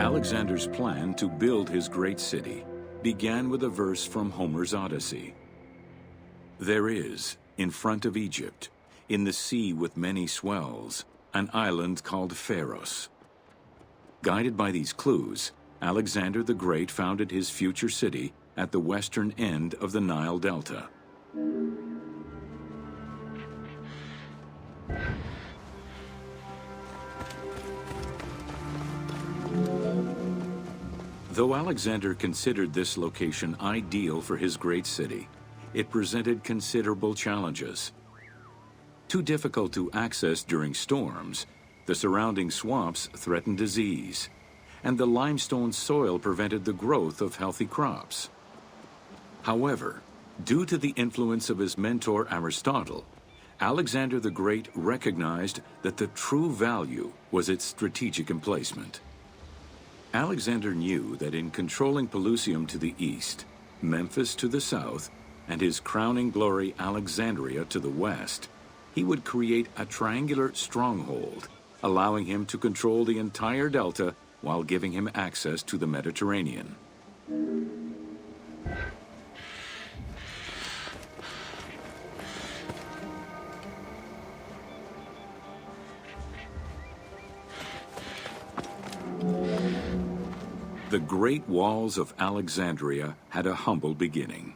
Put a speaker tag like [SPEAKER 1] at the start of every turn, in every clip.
[SPEAKER 1] Alexander's plan to build his great city began with a verse from Homer's Odyssey. There is, in front of Egypt, in the sea with many swells, an island called Pharos. Guided by these clues, Alexander the Great founded his future city at the western end of the Nile Delta. Though Alexander considered this location ideal for his great city, it presented considerable challenges. Too difficult to access during storms, the surrounding swamps threatened disease, and the limestone soil prevented the growth of healthy crops. However, due to the influence of his mentor Aristotle, Alexander the Great recognized that the true value was its strategic emplacement. Alexander knew that in controlling Pelusium to the east, Memphis to the south, and his crowning glory Alexandria to the west, he would create a triangular stronghold, allowing him to control the entire delta while giving him access to the Mediterranean. The Great Walls of Alexandria had a humble beginning.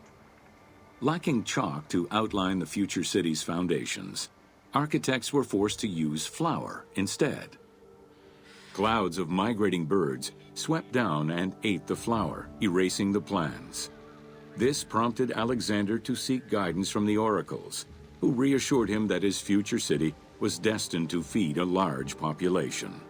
[SPEAKER 1] Lacking chalk to outline the future city's foundations, architects were forced to use flour instead. Clouds of migrating birds swept down and ate the flour, erasing the plans. This prompted Alexander to seek guidance from the oracles, who reassured him that his future city was destined to feed a large population.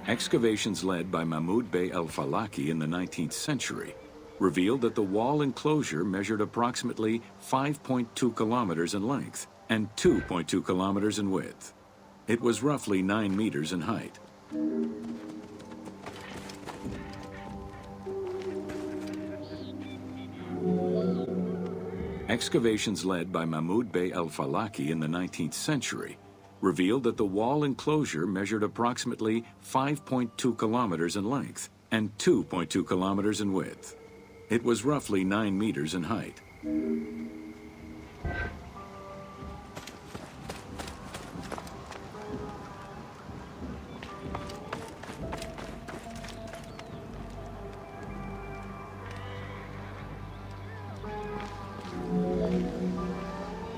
[SPEAKER 1] Excavations led by Mahmud Bey el-Falaki in the 19th century revealed that the wall enclosure measured approximately 5.2 kilometers in length and 2.2 kilometers in width. It was roughly 9 meters in height. Excavations led by Mahmud Bey el-Falaki in the 19th century revealed that the wall enclosure measured approximately 5.2 kilometers in length and 2.2 kilometers in width. It was roughly 9 meters in height.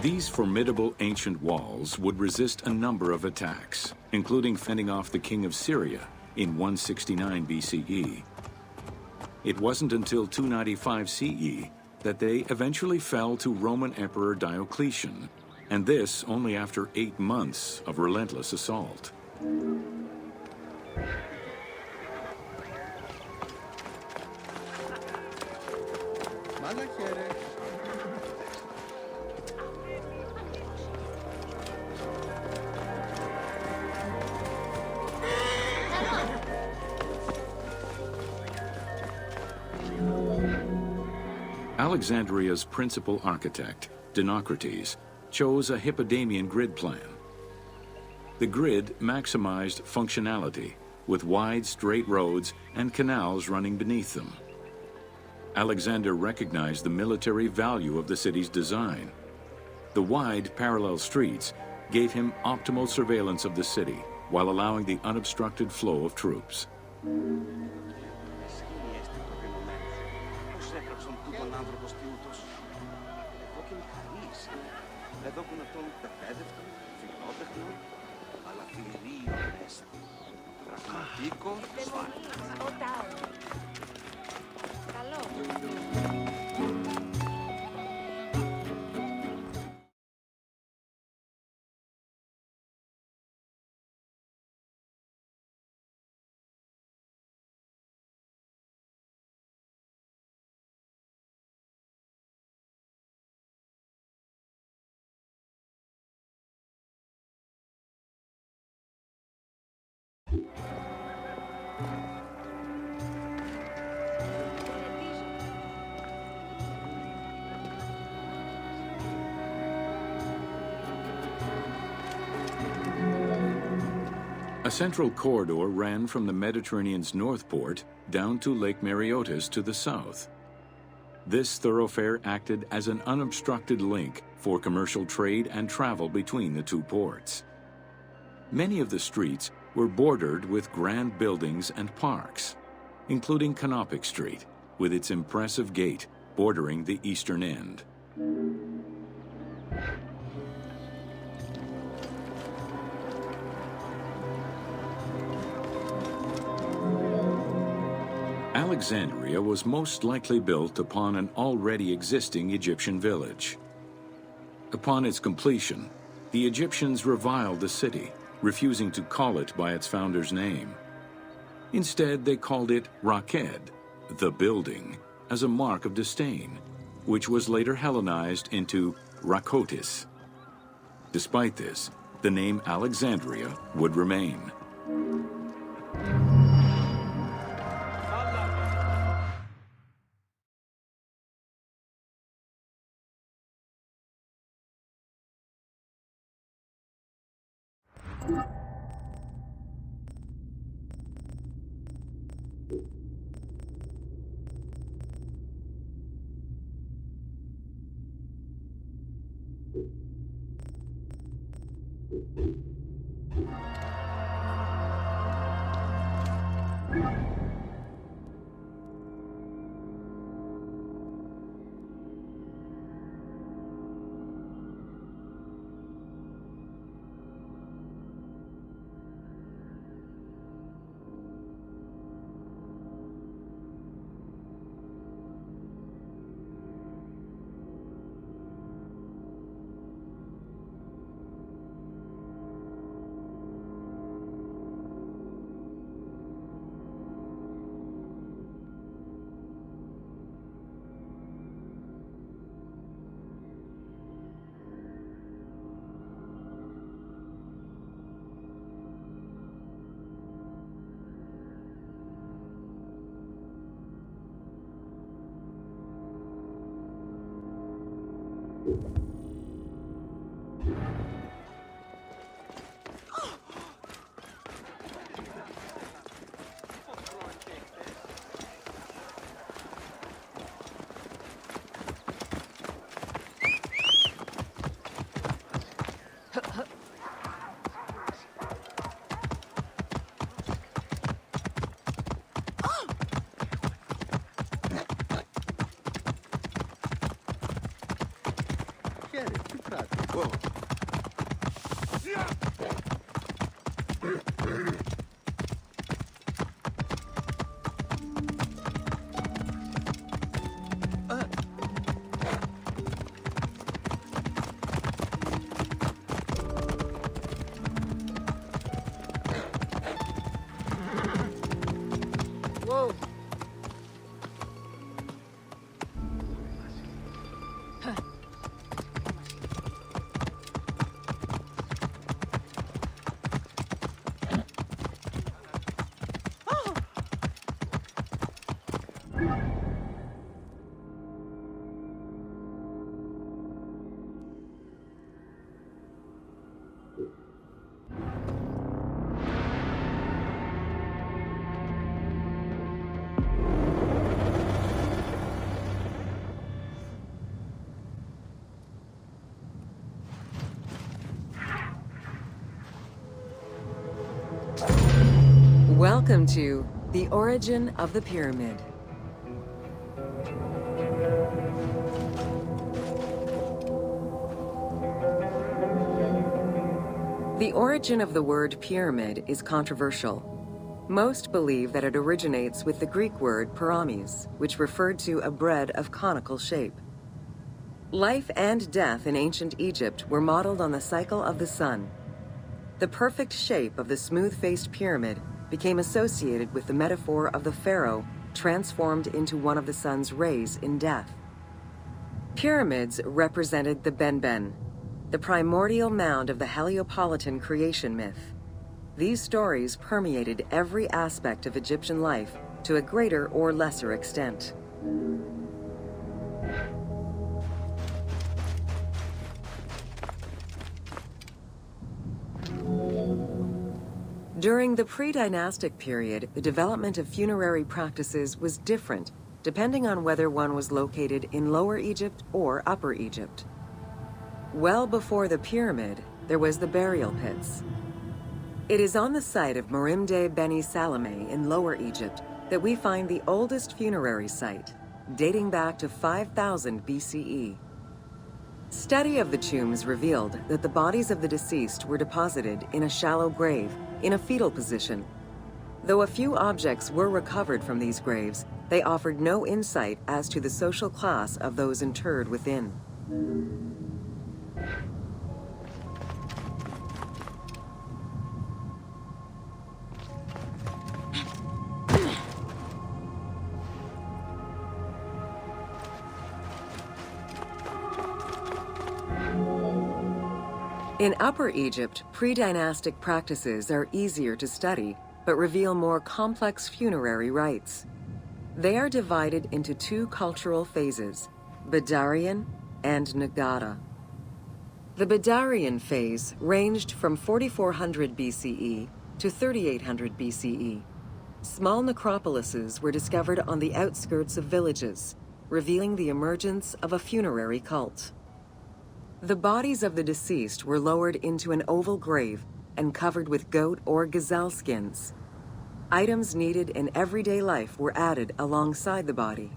[SPEAKER 1] These formidable ancient walls would resist a number of attacks, including fending off the king of Syria in 169 BCE. It wasn't until 295 CE that they eventually fell to Roman Emperor Diocletian, and this only after 8 months of relentless assault. Alexandria's principal architect, Dinocrates, chose a Hippodamian grid plan. The grid maximized functionality, with wide, straight roads and canals running beneath them. Alexander recognized the military value of the city's design. The wide, parallel streets gave him optimal surveillance of the city, while allowing the unobstructed flow of troops. central corridor ran from the Mediterranean's north port down to Lake Mareotis to the south. This thoroughfare acted as an unobstructed link for commercial trade and travel between the two ports. Many of the streets were bordered with grand buildings and parks, including Canopic Street, with its impressive gate bordering the eastern end. Alexandria was most likely built upon an already existing Egyptian village. Upon its completion, the Egyptians reviled the city, refusing to call it by its founder's name. Instead, they called it Raked, the building, as a mark of disdain, which was later Hellenized into Rakotis. Despite this, the name Alexandria would remain.
[SPEAKER 2] Whoa. Whoa.
[SPEAKER 3] Welcome to The Origin of the Pyramid. The origin of the word pyramid is controversial. Most believe that it originates with the Greek word pyramis, which referred to a bread of conical shape. Life and death in ancient Egypt were modeled on the cycle of the sun. The perfect shape of the smooth-faced pyramid became associated with the metaphor of the pharaoh transformed into one of the sun's rays in death. Pyramids represented the Benben, the primordial mound of the Heliopolitan creation myth. These stories permeated every aspect of Egyptian life to a greater or lesser extent. During the pre-dynastic period, the development of funerary practices was different depending on whether one was located in Lower Egypt or Upper Egypt. Well before the pyramid, there was the burial pits. It is on the site of Merimde Beni Salome in Lower Egypt that we find the oldest funerary site, dating back to 5000 BCE. Study of the tombs revealed that the bodies of the deceased were deposited in a shallow grave in a fetal position. Though a few objects were recovered from these graves, they offered no insight as to the social class of those interred within. In Upper Egypt, pre-dynastic practices are easier to study, but reveal more complex funerary rites. They are divided into two cultural phases, Badarian and Nagada. The Badarian phase ranged from 4400 BCE to 3800 BCE. Small necropolises were discovered on the outskirts of villages, revealing the emergence of a funerary cult. The bodies of the deceased were lowered into an oval grave and covered with goat or gazelle skins. Items needed in everyday life were added alongside the body.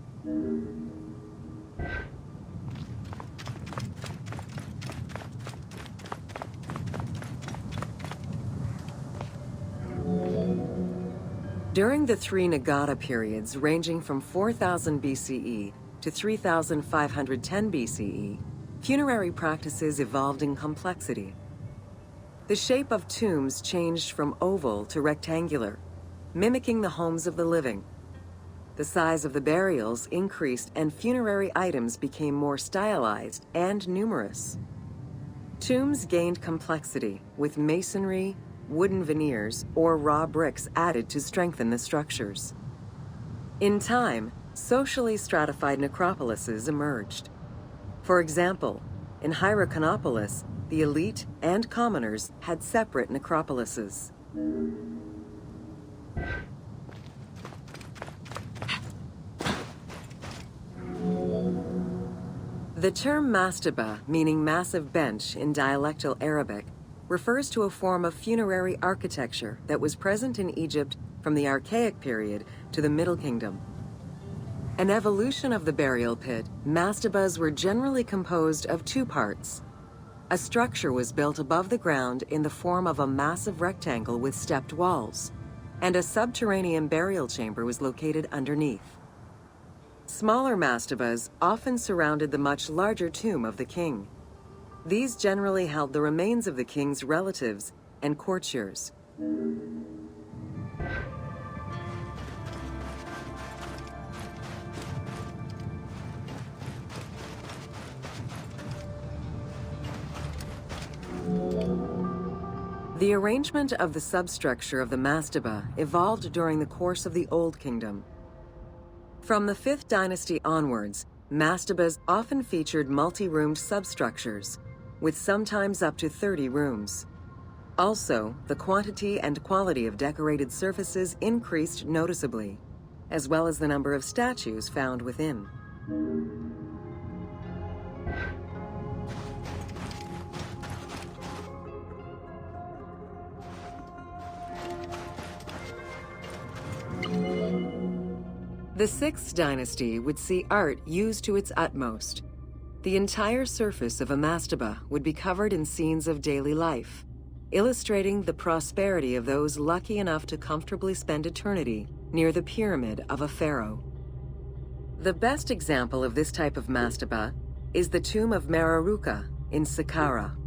[SPEAKER 3] During the three Nagada periods ranging from 4000 BCE to 3510 BCE, funerary practices evolved in complexity. The shape of tombs changed from oval to rectangular, mimicking the homes of the living. The size of the burials increased and funerary items became more stylized and numerous. Tombs gained complexity with masonry, wooden veneers, or raw bricks added to strengthen the structures. In time, socially stratified necropolises emerged. For example, in Hierakonpolis, the elite and commoners had separate necropolises. The term mastaba, meaning massive bench in dialectal Arabic, refers to a form of funerary architecture that was present in Egypt from the Archaic period to the Middle Kingdom. An evolution of the burial pit, mastabas were generally composed of two parts. A structure was built above the ground in the form of a massive rectangle with stepped walls, and a subterranean burial chamber was located underneath. Smaller mastabas often surrounded the much larger tomb of the king. These generally held the remains of the king's relatives and courtiers. The arrangement of the substructure of the mastaba evolved during the course of the Old Kingdom. From the 5th dynasty onwards, mastabas often featured multi-roomed substructures, with sometimes up to 30 rooms. Also, the quantity and quality of decorated surfaces increased noticeably, as well as the number of statues found within. The 6th dynasty would see art used to its utmost. The entire surface of a mastaba would be covered in scenes of daily life, illustrating the prosperity of those lucky enough to comfortably spend eternity near the pyramid of a pharaoh. The best example of this type of mastaba is the tomb of Mereruka in Saqqara.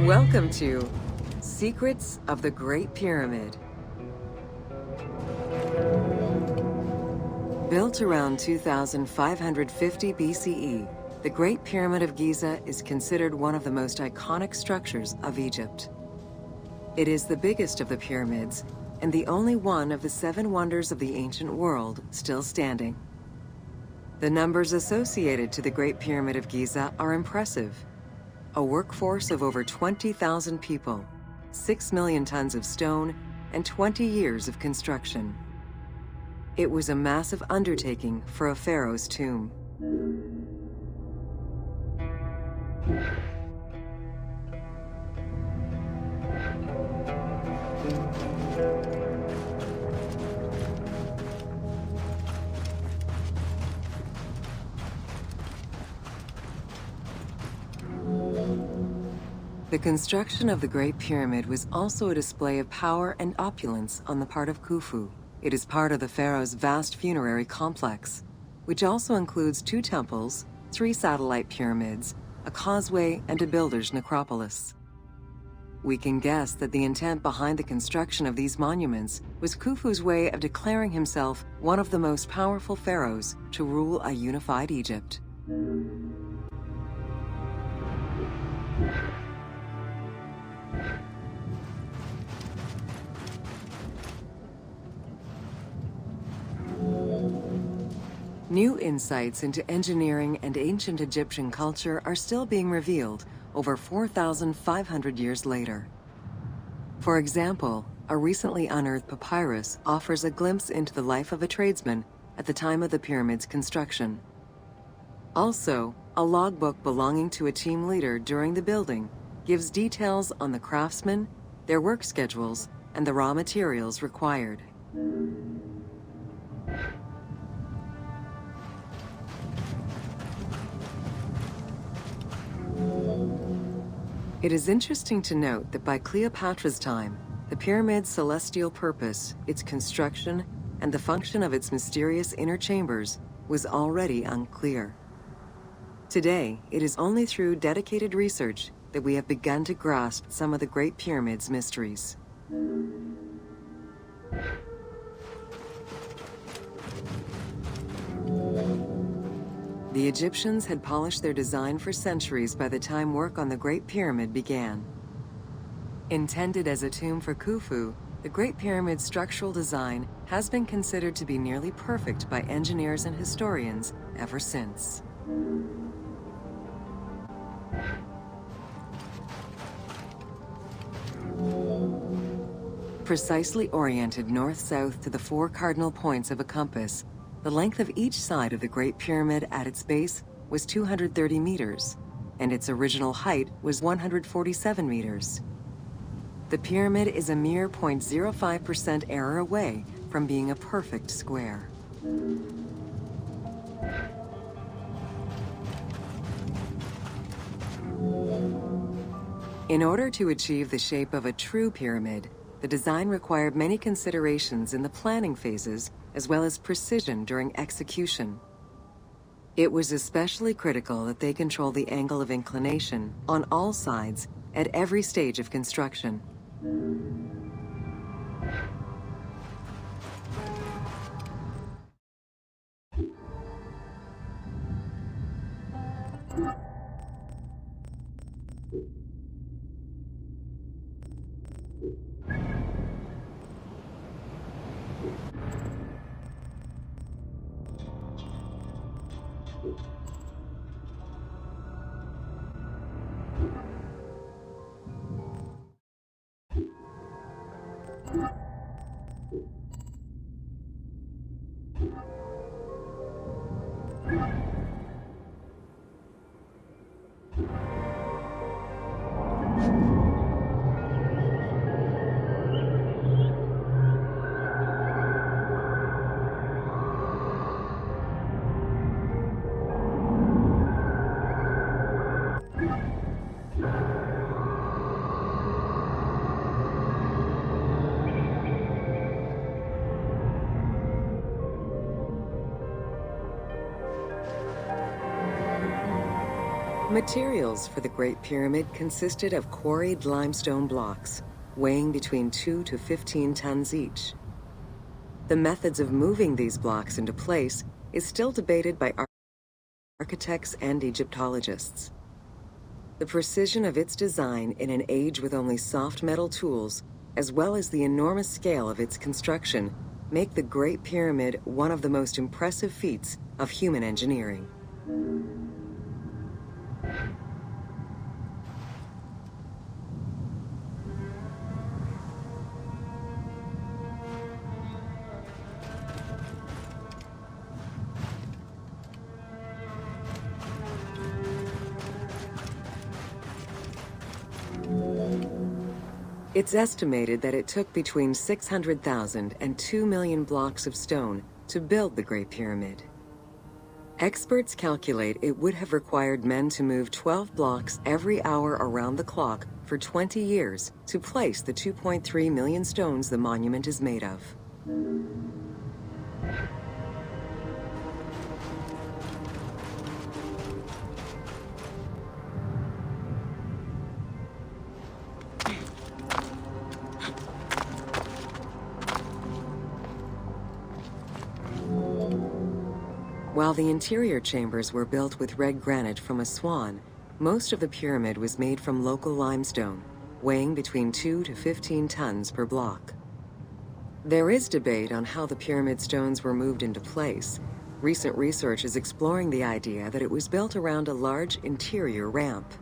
[SPEAKER 3] Welcome to Secrets of the Great Pyramid. Built around 2550 BCE, the Great Pyramid of Giza is considered one of the most iconic structures of Egypt. It is the biggest of the pyramids and the only one of the 7 wonders of the ancient world still standing. The numbers associated to the Great Pyramid of Giza are impressive. A workforce of over 20,000 people, 6 million tons of stone, and 20 years of construction. It was a massive undertaking for a pharaoh's tomb. The construction of the Great Pyramid was also a display of power and opulence on the part of Khufu. It is part of the pharaoh's vast funerary complex, which also includes 2 temples, 3 satellite pyramids, a causeway, and a builder's necropolis. We can guess that the intent behind the construction of these monuments was Khufu's way of declaring himself one of the most powerful pharaohs to rule a unified Egypt. New insights into engineering and ancient Egyptian culture are still being revealed over 4,500 years later. For example, a recently unearthed papyrus offers a glimpse into the life of a tradesman at the time of the pyramid's construction. Also, a logbook belonging to a team leader during the building gives details on the craftsmen, their work schedules, and the raw materials required. It is interesting to note that by Cleopatra's time, the pyramid's celestial purpose, its construction, and the function of its mysterious inner chambers was already unclear. Today, it is only through dedicated research that we have begun to grasp some of the Great Pyramid's mysteries. The Egyptians had polished their design for centuries by the time work on the Great Pyramid began. Intended as a tomb for Khufu, the Great Pyramid's structural design has been considered to be nearly perfect by engineers and historians ever since. Precisely oriented north-south to the 4 cardinal points of a compass, the length of each side of the Great Pyramid at its base was 230 meters, and its original height was 147 meters. The pyramid is a mere 0.05% error away from being a perfect square. In order to achieve the shape of a true pyramid, the design required many considerations in the planning phases as well as precision during execution. It was especially critical that they control the angle of inclination on all sides at every stage of construction. Materials for the Great Pyramid consisted of quarried limestone blocks, weighing between 2 to 15 tons each. The methods of moving these blocks into place is still debated by architects and Egyptologists. The precision of its design in an age with only soft metal tools, as well as the enormous scale of its construction, make the Great Pyramid one of the most impressive feats of human engineering. It's estimated that it took between 600,000 and 2 million blocks of stone to build the Great Pyramid. Experts calculate it would have required men to move 12 blocks every hour around the clock for 20 years to place the 2.3 million stones the monument is made of. While the interior chambers were built with red granite from Aswan, most of the pyramid was made from local limestone, weighing between 2 to 15 tons per block. There is debate on how the pyramid stones were moved into place. Recent research is exploring the idea that it was built around a large interior ramp.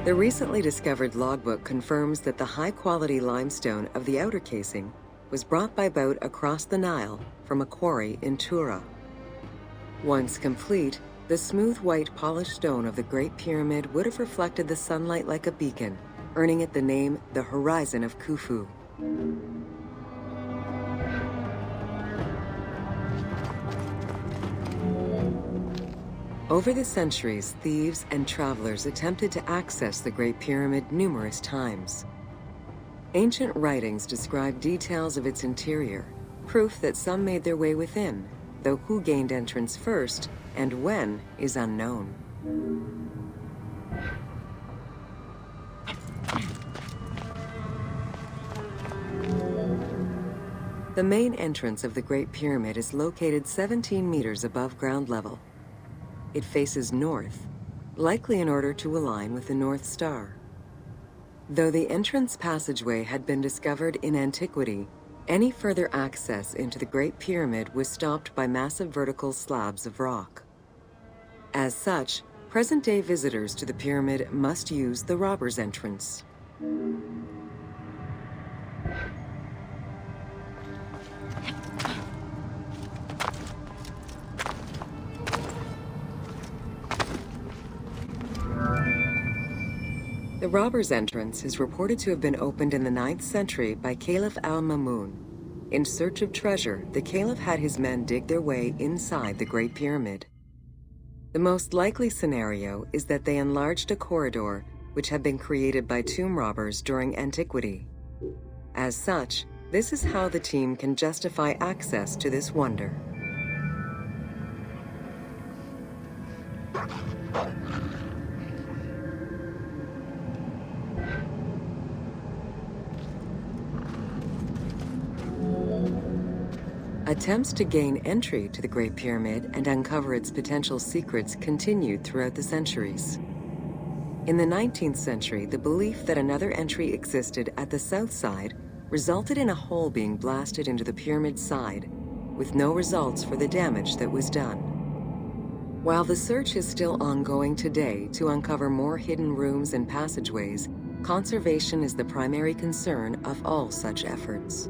[SPEAKER 3] The recently discovered logbook confirms that the high-quality limestone of the outer casing was brought by boat across the Nile from a quarry in Tura. Once complete, the smooth white polished stone of the Great Pyramid would have reflected the sunlight like a beacon, earning it the name the Horizon of Khufu. Over the centuries, thieves and travelers attempted to access the Great Pyramid numerous times. Ancient writings describe details of its interior, proof that some made their way within, though who gained entrance first and when is unknown. The main entrance of the Great Pyramid is located 17 meters above ground level. It faces north, likely in order to align with the North Star. Though the entrance passageway had been discovered in antiquity, any further access into the Great Pyramid was stopped by massive vertical slabs of rock. As such, present-day visitors to the pyramid must use the robber's entrance. The robber's entrance is reported to have been opened in the 9th century by Caliph al-Mamun. In search of treasure, the Caliph had his men dig their way inside the Great Pyramid. The most likely scenario is that they enlarged a corridor which had been created by tomb robbers during antiquity. As such, this is how the team can justify access to this wonder. Attempts to gain entry to the Great Pyramid and uncover its potential secrets continued throughout the centuries. In the 19th century, the belief that another entry existed at the south side resulted in a hole being blasted into the pyramid's side, with no results for the damage that was done. While the search is still ongoing today to uncover more hidden rooms and passageways, conservation is the primary concern of all such efforts.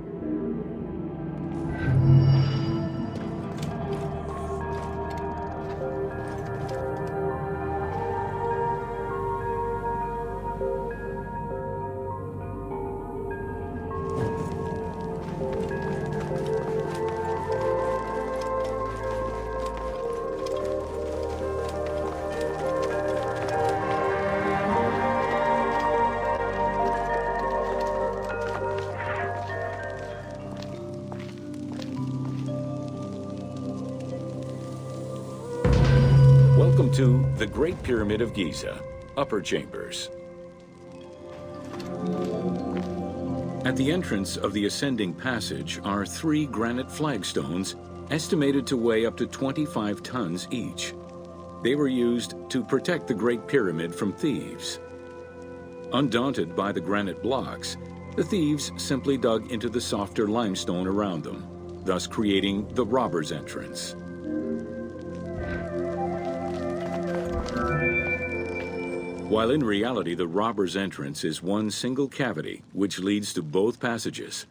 [SPEAKER 1] Welcome to the Great Pyramid of Giza, Upper Chambers. At the entrance of the ascending passage are 3 granite flagstones estimated to weigh up to 25 tons each. They were used to protect the Great Pyramid from thieves. Undaunted by the granite blocks, the thieves simply dug into the softer limestone around them, thus creating the robber's entrance. While in reality the robber's entrance is one single cavity which leads to both passages,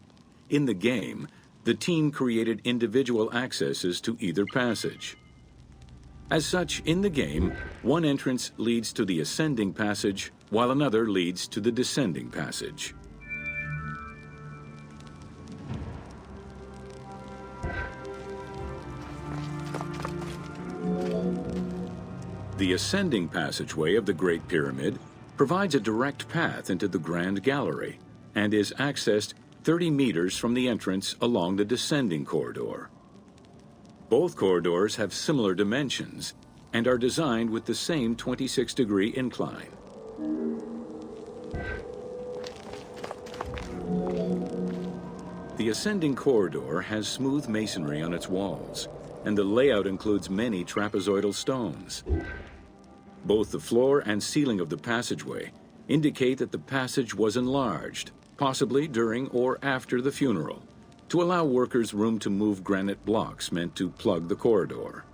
[SPEAKER 1] in the game, the team created individual accesses to either passage. As such, in the game, one entrance leads to the ascending passage, while another leads to the descending passage. The ascending passageway of the Great Pyramid provides a direct path into the Grand Gallery and is accessed 30 meters from the entrance along the descending corridor. Both corridors have similar dimensions and are designed with the same 26-degree incline. The ascending corridor has smooth masonry on its walls, and the layout includes many trapezoidal stones. Both the floor and ceiling of the passageway indicate that the passage was enlarged, possibly during or after the funeral, to allow workers room to move granite blocks meant to plug the corridor.